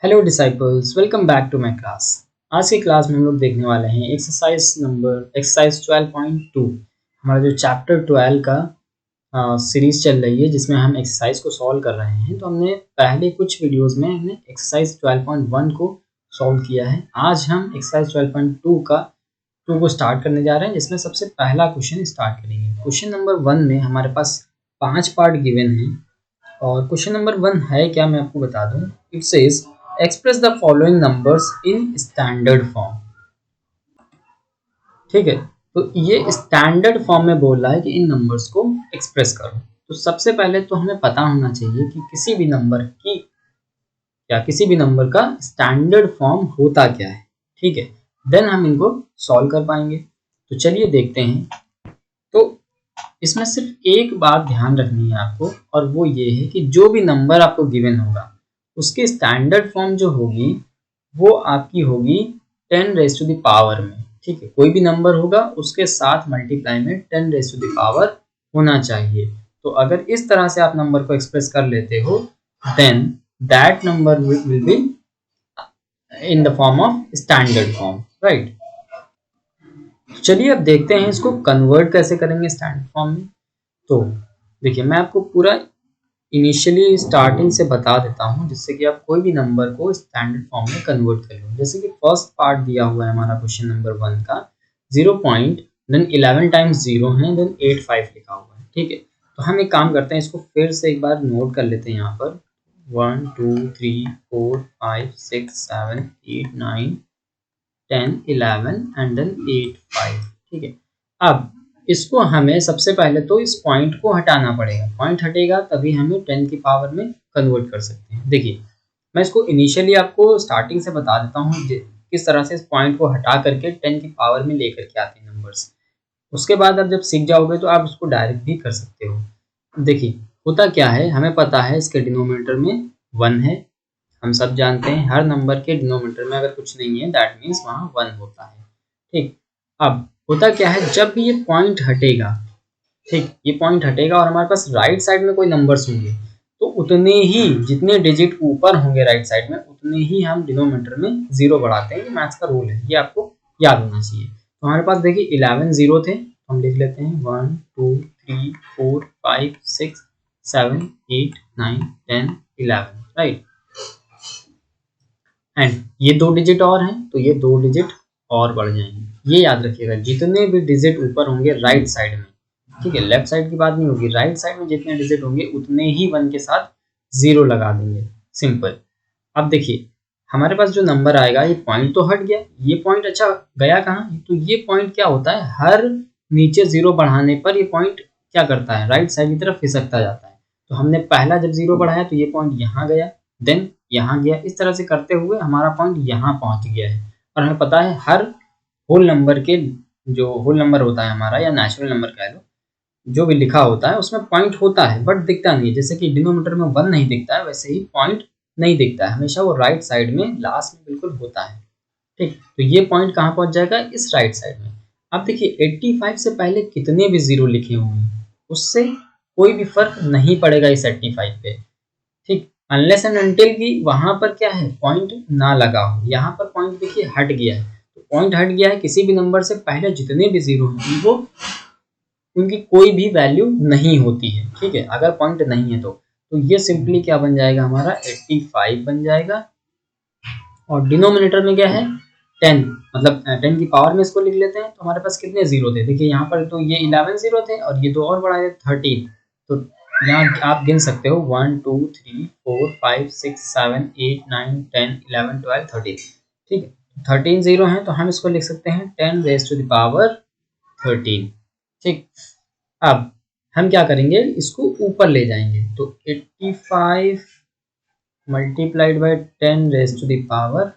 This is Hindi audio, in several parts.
Hello disciples, welcome back to my class. आज की क्लास में हम लोग देखने वाले हैं एक्सरसाइज 12.2। हमारा जो चैप्टर 12 का सीरीज चल रही है जिसमें हम एक्सरसाइज को सॉल्व कर रहे हैं। तो हमने पहले कुछ वीडियोस में हमने एक्सरसाइज 12.1 को सॉल्व किया है। आज हम एक्सरसाइज 12.2 को स्टार्ट करने जा रहे हैं, जिसमें सबसे पहला क्वेश्चन स्टार्ट करेंगे। क्वेश्चन नंबर 1 में हमारे पास 5 पार्ट गिवन है और क्वेश्चन नंबर 1 है क्या, मैं आपको बता दूं। It says express the following numbers in standard form. ठीक है, तो ये स्टैंडर्ड फॉर्म में बोल रहा है कि इन नंबर्स को एक्सप्रेस करो। तो सबसे पहले तो हमें पता होना चाहिए कि किसी भी नंबर का स्टैंडर्ड फॉर्म होता क्या है। ठीक है, देन हम इनको सॉल्व कर पाएंगे। तो चलिए देखते हैं। तो इसमें सिर्फ एक बात ध्यान रखनी है आपको, और वो ये है कि जो भी नंबर आपको गिवन होगा उसकी स्टैंडर्ड फॉर्म जो होगी वो आपकी होगी 10 रेज़ टू द पावर में। ठीक है, कोई भी नंबर होगा उसके साथ मल्टीप्लाई में 10 रेज़ टू द पावर होना चाहिए। तो अगर इस तरह से आप नंबर को एक्सप्रेस कर लेते हो then that number will be in the form of standard form, right. चलिए अब देखते हैं इसको कन्वर्ट कैसे करेंगे स्टैंडर्ड फॉर्म में। तो देखिए, मैं आपको पूरा इनिशियली स्टार्टिंग से बता देता हूँ जिससे कि आप कोई भी नंबर को स्टैंडर्ड फॉर्म में कन्वर्ट कर लो। जैसे कि फर्स्ट पार्ट दिया हुआ है हमारा क्वेश्चन नंबर 1 का 0 पॉइंट, देन 11 टाइम्स 0 है, देन 85 लिखा हुआ है। ठीक है, तो हम एक काम करते हैं, इसको फिर से एक बार नोट कर लेते हैं। यहाँ पर 1 2 3 4 5 6 7 8 9 10 11 एंड देन 8 5। ठीक है, अब इसको हमें सबसे पहले तो इस पॉइंट को हटाना पड़ेगा। पॉइंट हटेगा तभी हमें 10 की पावर में कन्वर्ट कर सकते हैं। देखिए, मैं इसको इनिशियली आपको स्टार्टिंग से बता देता हूँ किस तरह से इस पॉइंट को हटा करके 10 की पावर में लेकर के आते हैं नंबर्स। उसके बाद आप जब सीख जाओगे तो आप उसको डायरेक्ट भी कर सकते हो। देखिए, होता क्या है, हमें पता है इसके डिनोमिनेटर में 1 है। हम सब जानते हैं हर नंबर के डिनोमिनेटर में अगर कुछ नहीं है दैट मीन्स वहाँ 1 होता है। ठीक, अब होता क्या है, जब भी ये पॉइंट हटेगा, ठीक, ये पॉइंट हटेगा और हमारे पास राइट साइड में कोई नंबर्स होंगे तो उतने ही जितने डिजिट ऊपर होंगे राइट साइड में उतने ही हम डिनोमिनेटर में 0 बढ़ाते हैं। ये मैथ्स का रूल है, ये आपको याद होना चाहिए। तो हमारे पास देखिए 11 0 थे, हम लिख लेते हैं 1 2 3 4 5 6 7 8 9 10 11, राइट। एंड ये 2 डिजिट और हैं तो ये 2 डिजिट और बढ़ जाएंगे। ये याद रखिएगा, जितने भी डिजिट ऊपर होंगे राइट साइड में, ठीक है, लेफ्ट साइड की बात नहीं होगी, राइट साइड में जितने डिजिट होंगे उतने ही 1 के साथ 0 लगा देंगे, सिंपल। अब देखिए, हमारे पास जो नंबर आएगा ये पॉइंट तो हट गया, ये पॉइंट अच्छा गया कहाँ, तो ये पॉइंट क्या होता है, हर नीचे 0 बढ़ाने पर ये पॉइंट क्या करता है, राइट साइड की तरफ खिसकता जाता है। तो हमने पहला जब 0 बढ़ाया तो ये पॉइंट यहाँ गया, देन यहाँ गया, इस तरह से करते हुए हमारा पॉइंट यहाँ पहुंच गया है। और हमें पता है हर होल नंबर के जो होल नंबर होता है हमारा, या नेचुरल नंबर कह लो, जो भी लिखा होता है उसमें पॉइंट होता है बट दिखता नहीं है। जैसे कि डिनोमिनेटर में 1 नहीं दिखता है, वैसे ही पॉइंट नहीं दिखता है, हमेशा वो राइट साइड में लास्ट में बिल्कुल होता है। ठीक, तो ये पॉइंट कहाँ पहुंच जाएगा, इस राइट साइड में। अब देखिए 85 से पहले कितने भी 0 लिखे हुए हैं उससे कोई भी फर्क नहीं पड़ेगा इस 85 पे। ठीक, अनलेस एंड अनटिल कि वहां पर क्या है, पॉइंट ना लगा हो। यहाँ पर पॉइंट देखिए हट गया है, तो पॉइंट हट गया है, किसी भी नंबर से पहले जितने भी 0 हैं वो उनकी कोई भी वैल्यू नहीं होती है। ठीक है, अगर पॉइंट नहीं है तो ये सिंपली क्या बन जाएगा, हमारा 85 बन जाएगा। और डिनोमिनेटर में क्या है 10, मतलब 10 की पावर में इसको लिख लेते हैं। तो हमारे पास कितने 0 थे, देखिए यहाँ पर तो ये 11 0 थे और ये 2 और बढ़ाए 13। तो यहाँ आप गिन सकते हो 1 2 3 4 5 6 7 8 9 10 11 12 13। ठीक है, 13 0 है तो हम इसको लिख सकते हैं 10 रेज़ टू द पावर 13। ठीक, अब हम क्या करेंगे, इसको ऊपर ले जाएंगे। तो 85 multiplied by 10 raise to the power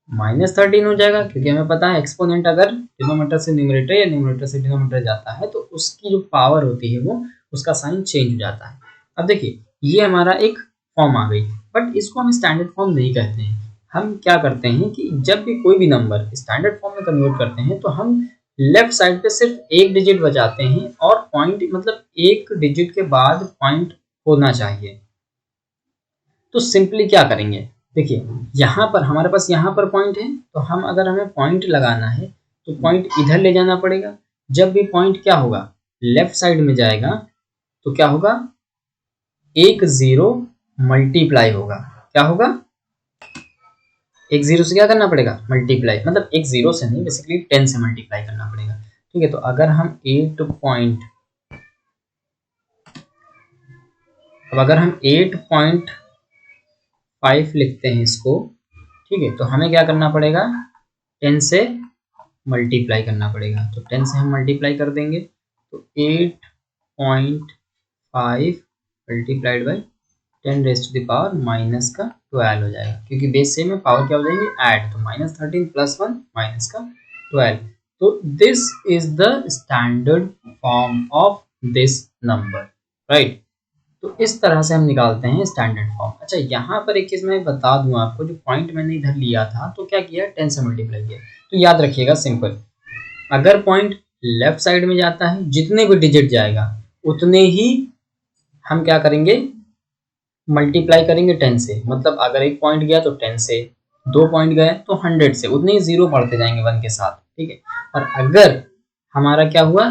-13 हो जाएगा, क्योंकि हमें पता है एक्सपोनेंट अगर डिनोमिनेटर से न्यूमरेटर या न्यूमरेटर से डिनोमिनेटर जाता है तो उसकी जो पावर होती है वो उसका साइन चेंज हो जाता है। अब देखिए, ये हमारा एक फॉर्म आ गई, बट इसको हम स्टैंडर्ड फॉर्म नहीं कहते हैं। हम क्या करते हैं कि जब भी कोई भी नंबर स्टैंडर्ड फॉर्म में कन्वर्ट करते हैं तो हम लेफ्ट साइड पे सिर्फ एक डिजिट बचाते हैं और पॉइंट, मतलब एक डिजिट के बाद पॉइंट होना चाहिए। तो सिंपली क्या करेंगे, देखिए यहाँ पर हमारे पास यहाँ पर पॉइंट है, तो हम अगर हमें पॉइंट लगाना है तो पॉइंट इधर ले जाना पड़ेगा। जब भी पॉइंट क्या होगा, लेफ्ट साइड में जाएगा तो क्या होगा, एक जीरो मल्टीप्लाई होगा। क्या होगा, एक जीरो से क्या करना पड़ेगा, मल्टीप्लाई, मतलब एक जीरो से नहीं, बेसिकली 10 से मल्टीप्लाई करना पड़ेगा। ठीक है, तो अगर हम 8.5 लिखते हैं इसको, ठीक है, तो हमें क्या करना पड़ेगा, 10 से मल्टीप्लाई करना पड़ेगा। तो 10 से हम मल्टीप्लाई कर देंगे तो 8.5 multiplied by 10 raise to the power minus का 12 हो जाएगा, क्योंकि बेस सेम में पावर क्या हो जाएंगे, ऐड, तो -13 + 1 माइनस का 12। तो this is the standard form of this number, right. तो इस तरह से हम निकालते हैं स्टैंडर्ड फॉर्म। अच्छा, यहाँ पर एक चीज़ मैं बता दूं आपको, जो पॉइंट मैंने इधर लिया था तो क्या किया, 10 से मल्टीप्लाई किया। तो याद रखिएगा सिंपल, अगर पॉइंट लेफ्ट साइड में जाता है, जितने भी डिजिट जाएगा उतने ही हम क्या करेंगे, मल्टीप्लाई करेंगे 10 से। मतलब अगर एक पॉइंट गया तो 10 से, 2 पॉइंट गए तो 100 से, उतने ही जीरो बढ़ते जाएंगे 1 के साथ। ठीक है, और अगर हमारा क्या हुआ,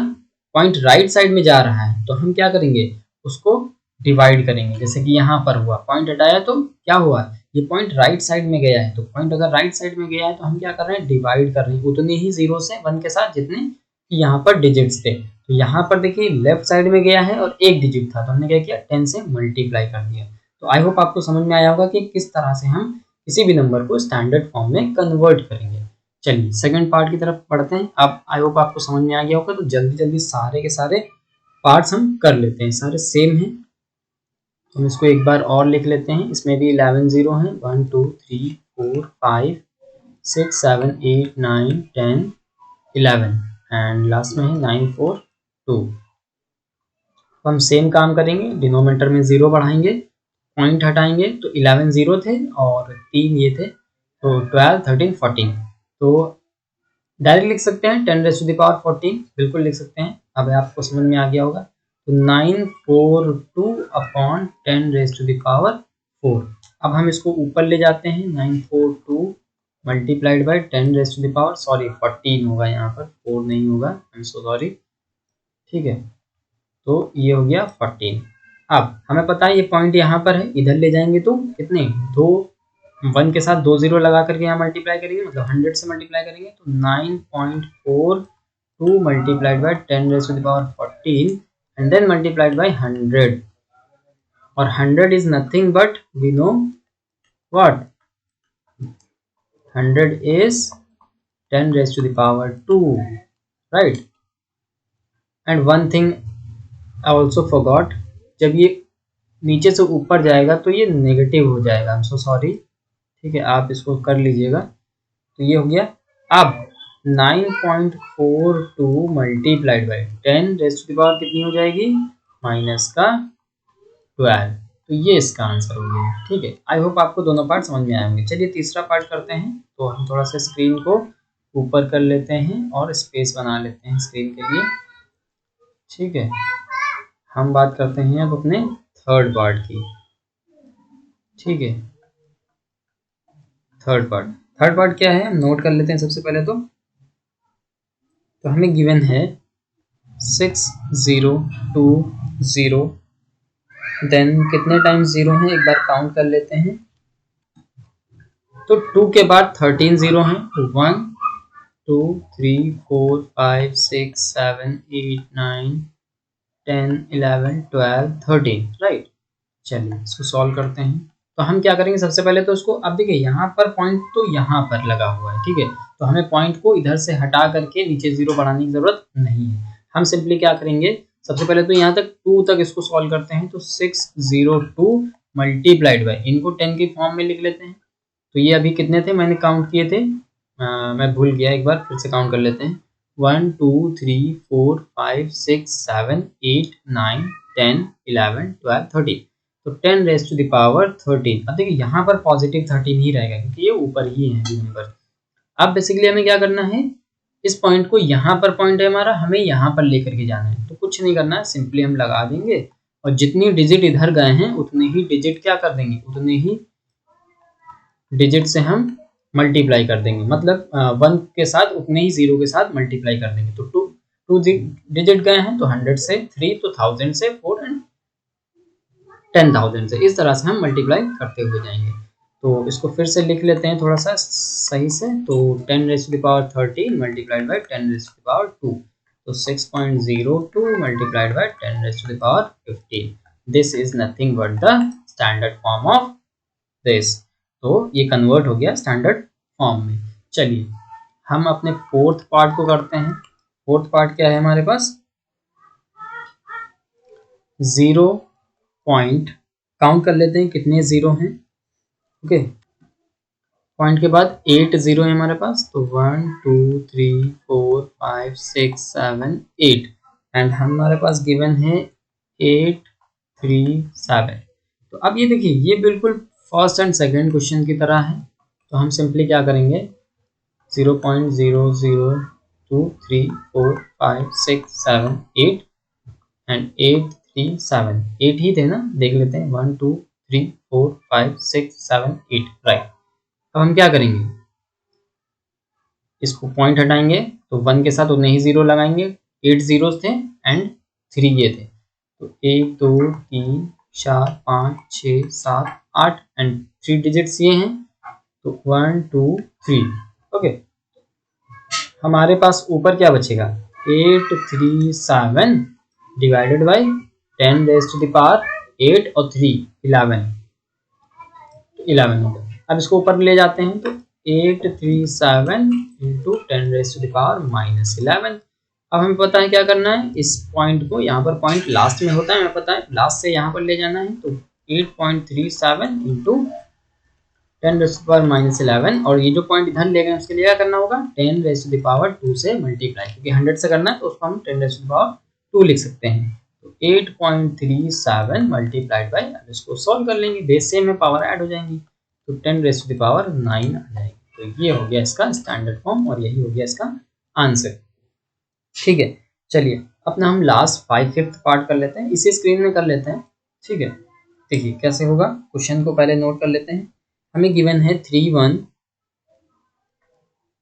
पॉइंट राइट साइड में जा रहा है तो हम क्या करेंगे, उसको डिवाइड करेंगे। जैसे कि यहाँ पर हुआ, पॉइंट हटाया तो क्या हुआ, ये पॉइंट राइट साइड में गया है, तो पॉइंट अगर राइट साइड में गया है तो हम क्या कर रहे हैं, डिवाइड कर रहे हैं उतने ही जीरो से 1 के साथ जितने यहाँ पर डिजिट्स थे। तो यहाँ पर देखिए लेफ्ट साइड में गया है और एक डिजिट था, तो हमने क्या किया, 10 से मल्टीप्लाई कर दिया। तो आई होप आपको समझ में आया होगा कि किस तरह से हम किसी भी नंबर को स्टैंडर्ड फॉर्म में कन्वर्ट करेंगे। चलिए सेकंड पार्ट की तरफ पढ़ते हैं। अब आई होप आपको समझ में आ गया होगा, तो जल्दी जल्दी सारे के सारे पार्ट्स हम कर लेते हैं, सारे सेम हैं। हम इसको एक बार और लिख लेते हैं, इसमें भी 11 जीरो हैं, 1 2 3 4 5 6 7 8 9 10 11 एंड लास्ट में है 9 4 2। हम सेम काम करेंगे, डिनोमिनेटर में 0 बढ़ाएंगे, पॉइंट हटाएंगे तो 11 जीरो थे और 3 ये थे, तो 12 13 14। तो डायरेक्ट लिख सकते हैं 10 रेज़ टू द पावर 14, बिल्कुल लिख सकते हैं। अब आपको समझ में आ गया होगा, तो 942 upon 10 raise to the power 4। अब हम इसको ऊपर ले जाते हैं, 942 multiplied by 10 raise to the power, sorry 14 होगा यहाँ पर, 4 नहीं होगा, आई एम सो सॉरी। ठीक है, तो ये हो गया 14। अब हमें पता है ये पॉइंट यहाँ पर है, इधर ले जाएंगे तो कितने, 2 1 के साथ 2 जीरो लगा करके यहाँ मल्टीप्लाई करेंगे, मतलब 100 से मल्टीप्लाई करेंगे, तो 9.42 multiplied by 10 raise to the power 14 and then multiplied by 100, और 100 is nothing but we know what, 100 is 10 raised to the power 2, right? And one thing I also forgot, जब ये नीचे से ऊपर जाएगा तो ये नेगेटिव हो जाएगा, आई एम सो सॉरी। ठीक है, आप इसको कर लीजिएगा। तो ये हो गया। अब 9.42 multiplied by 10 raise to the power कितनी हो जाएगी, माइनस का 12। तो ये इसका आंसर हो गया। ठीक है, आई होप आपको दोनों पार्ट समझ में आए होंगे। चलिए तीसरा पार्ट करते हैं। तो हम थोड़ा सा स्क्रीन को ऊपर कर लेते हैं और स्पेस बना लेते हैं स्क्रीन के लिए। ठीक है, हम बात करते हैं अब अपने थर्ड पार्ट की। ठीक है, थर्ड पार्ट क्या है, हम नोट कर लेते हैं सबसे पहले। तो हमें गिवन है 6020, देन कितने टाइम्स जीरो हैं एक बार काउंट कर लेते हैं। तो 2 के बाद 13 जीरो हैं, 1 2 3 4 5 6 7 8 9 10 11 12 13, राइट। चलिए इसको सॉल्व करते हैं। तो हम क्या करेंगे, सबसे पहले तो उसको, अब देखिए यहाँ पर पॉइंट तो यहाँ पर लगा हुआ है, ठीक है, तो हमें पॉइंट को इधर से हटा करके नीचे जीरो बढ़ाने की जरूरत नहीं है। हम सिंपली क्या करेंगे, सबसे पहले तो यहाँ तक 2 तक इसको सॉल्व करते हैं। तो 602 मल्टीप्लाइड बाई, इनको 10 की फॉर्म में लिख लेते हैं। तो ये अभी कितने थे, मैंने काउंट किए थे, मैं भूल गया, एक बार फिर से काउंट कर लेते हैं। 1 2 3 4 5 6 7 8 9 10 11 12 13। तो 10 रेज़ टू द पावर 13। अब देखिए यहाँ पर पॉजिटिव 13 ही रहेगा क्योंकि ये ऊपर ही है नंबर। अब बेसिकली हमें क्या करना है, इस पॉइंट को, यहाँ पर पॉइंट है हमारा, हमें यहाँ पर लेकर के जाना है। तो कुछ नहीं करना है, सिंपली हम लगा देंगे और जितनी डिजिट इधर गए हैं उतने ही डिजिट क्या कर देंगे, उतने ही डिजिट से हम मल्टीप्लाई कर देंगे, मतलब 1 के साथ उतने ही 0 के साथ मल्टीप्लाई कर देंगे। तो टू डिजिट गए हैं तो 100 से 3, तो 1000 से 4 एंड 10,000 से, इस तरह से हम मल्टीप्लाई करते हुए जाएंगे। तो इसको फिर से लिख लेते हैं थोड़ा सा सही से। तो 10⁻13 मल्टीप्लाइड बाई 10⁻2, तो 6.02 multiplied by 10⁻15। This is nothing but the standard form of this. तो ये कन्वर्ट हो गया स्टैंडर्ड फॉर्म में। चलिए हम अपने फोर्थ पार्ट को करते हैं। फोर्थ पार्ट क्या है हमारे पास, 0 पॉइंट काउंट कर लेते हैं कितने 0 हैं। ओके, पॉइंट के बाद 8 0 है हमारे पास, तो 1 2 3 4 5 6 7 8 एंड हमारे पास गिवन है 8 3 7। तो अब ये देखिए ये बिल्कुल फर्स्ट एंड सेकंड क्वेश्चन की तरह है। तो हम सिंपली क्या करेंगे, 0.002 3 4 5 6 7 8 एंड 8 3 7, 8 ही थे ना, देख लेते हैं 1 2 3 4 5 6 7 8, राइट। अब हम क्या करेंगे, इसको पॉइंट हटाएंगे तो 1 के साथ उतने ही 0 लगाएंगे, 8 जीरोस थे एंड 3 ये थे। तो 1 2 3 4 5 6 7 8 एंड 3 डिजिट्स ये हैं, तो 1 2 3। ओके, हमारे पास ऊपर क्या बचेगा, 8 3 7 डिवाइडेड बाई 10⁻8 और 3 11, 11 हो गया। अब इसको ऊपर ले जाते हैं तो 8 3 7 इंटू 10⁻11। अब हमें पता है क्या करना है, इस पॉइंट को, यहाँ पर पॉइंट लास्ट में होता है, हमें पता है लास्ट से यहाँ पर ले जाना है। तो 8.37 इंटू 10⁻11 और ये जो पॉइंट इधर ले गए उसके लिए क्या करना होगा, 10⁻2 से मल्टीप्लाई, क्योंकि 100 से करना है तो उसको हम 10⁻2 लिख सकते हैं। तो 8.37 मल्टीप्लाइड बाई, अब इसको सॉल्व कर लेंगे, बेस से में पावर ऐड हो जाएंगी तो 10⁻9 आ जाएगी। तो ये हो गया इसका स्टैंडर्ड फॉर्म और यही हो गया इसका आंसर। ठीक है, चलिए अपना हम लास्ट 5th पार्ट कर लेते हैं, इसी स्क्रीन में कर लेते हैं। ठीक है, देखिए कैसे होगा, क्वेश्चन को पहले नोट कर लेते हैं। हमें गिवन है 3 1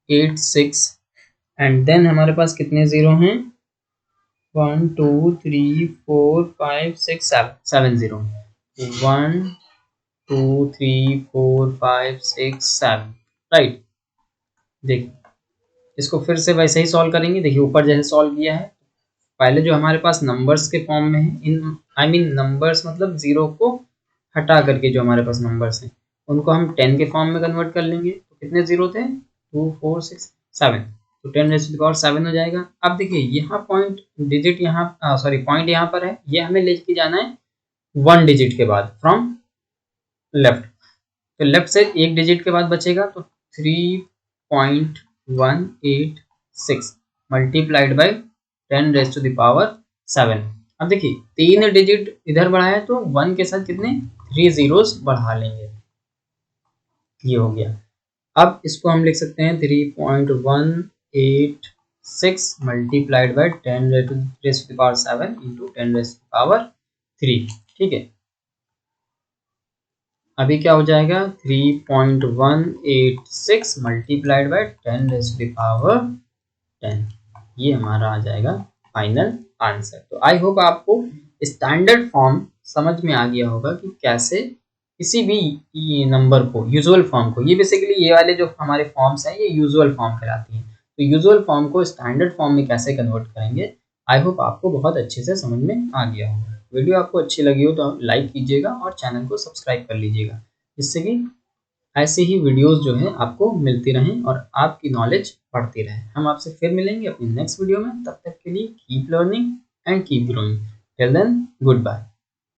8 6 एंड देन हमारे पास कितने 0 हैं, 1 2 3 4 5 6 7 0, 1 2 3 4 5 6 7, राइट। देखिए इसको फिर से वैसे ही सॉल्व करेंगे। देखिए ऊपर जैसे सॉल्व किया है, पहले जो हमारे पास नंबर्स के फॉर्म में है, इन आई मीन नंबर्स मतलब 0 को हटा करके जो हमारे पास नंबर्स हैं उनको हम 10 के फॉर्म में कन्वर्ट कर लेंगे। तो कितने 0 थे, 2 4 6 7, तो 10⁻7 हो जाएगा। अब देखिए यहाँ पॉइंट डिजिट यहाँ पॉइंट यहाँ पर है, ये हमें लेके जाना है 1 डिजिट के बाद फ्रॉम लेफ्ट। तो लेफ्ट से एक डिजिट के बाद बचेगा, तो 3.186 मल्टीप्लाइड बाई 10⁻7। अब देखिए 3 डिजिट इधर बढ़ाया तो 1 के साथ कितने 3 जीरोस बढ़ा लेंगे, ये हो गया। अब इसको हम लिख सकते हैं 3.186 मल्टीप्लाइड बाई 10⁻7 इंटू 10⁻3। ठीक है, अभी क्या हो जाएगा, 3.186 मल्टीप्लाइड बाई 10⁻10, ये हमारा आ जाएगा फाइनल आंसर। तो आई होप आपको स्टैंडर्ड फॉर्म समझ में आ गया होगा कि कैसे किसी भी ये नंबर को, यूजुअल फॉर्म को, ये बेसिकली ये वाले जो हमारे फॉर्म्स हैं ये यूजुअल फॉर्म कहलाती हैं, तो यूजुअल फॉर्म को स्टैंडर्ड फॉर्म में कैसे कन्वर्ट करेंगे, आई होप आपको बहुत अच्छे से समझ में आ गया होगा। वीडियो आपको अच्छी लगी हो तो लाइक कीजिएगा और चैनल को सब्सक्राइब कर लीजिएगा, जिससे कि ऐसे ही वीडियोस जो है आपको मिलती रहें और आपकी नॉलेज बढ़ती रहे। हम आपसे फिर मिलेंगे अपनी नेक्स्ट वीडियो में, तब तक के लिए keep learning and keep growing. Till then good bye.